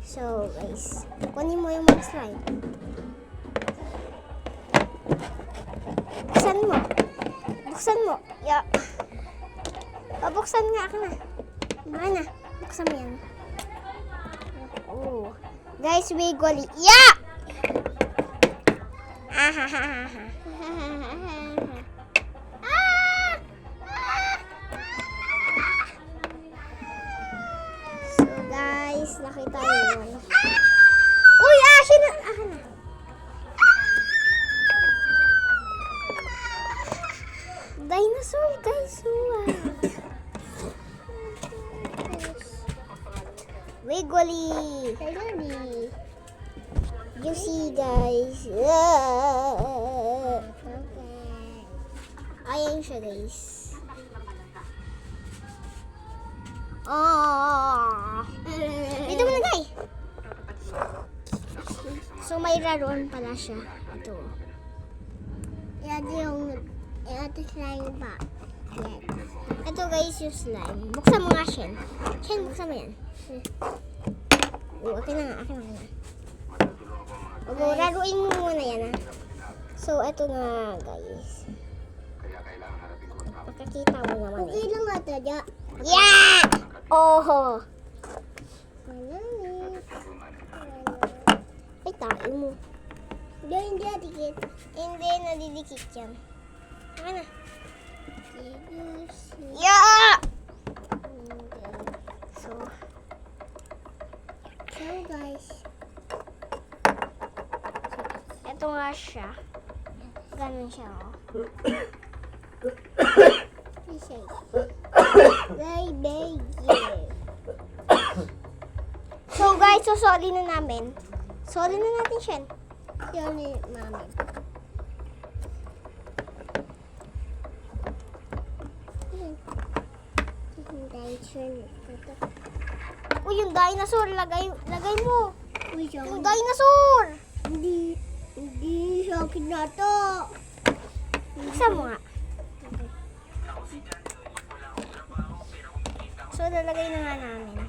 So, guys, kunin mo yung mga slime. Buksan mo. Buksan mo. Yeah. Pabuksan nga ako na. Baka na. Buksan mo yan. Oh. Guys, wiggly. Yeah! Ahahaha. So, guys, nakita niyo yun. Uy, asin na. Na. Dinosaur, guys. Wow. Wiggly. Wiggly. You see, guys. Okay. Ayan siya, guys. Oh. Dito mo na, guys. So, may laruan pala siya. Ito. Ito slime ba? Yes. Ito, guys, yung slime. Buksan mo nga, Shen. Shen, buksan mo yan. Okay na nga, akin na nga. Okay, laruin mo muna yan, ha. So, ito na, guys. Makakita mo naman. Okay lang nga ito, ja. Yeah! Oh! Ay, tayo mo. Hindi, nadidikit. Hindi, nadidikit yan. Saka na. Yeah! So, guys. Ito nga siya. Ganun siya, oh. Baby. So, guys, susoli na namin. Soli na natin siya. Soli namin. Uy, yung dinosaur, lagay mo. Yung dinosaur. Hindi sa akin na to. Isa mo nga. So, lalagay na nga namin.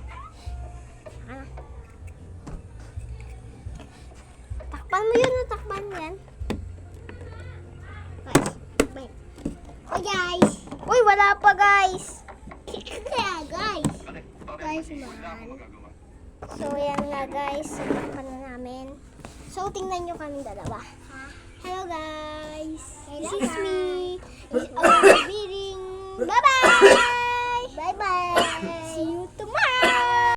Ano? Takpan mo yun, takpan mo yan. Guys, wait. Oh, guys. Uy, wala pa, guys. Kaya, guys. Guys, man. So, yan nga, guys. Takpan na namin. So, tingnan nyo kami dalawa. Hello, guys. This is me. This is our reading. Bye-bye. Bye-bye.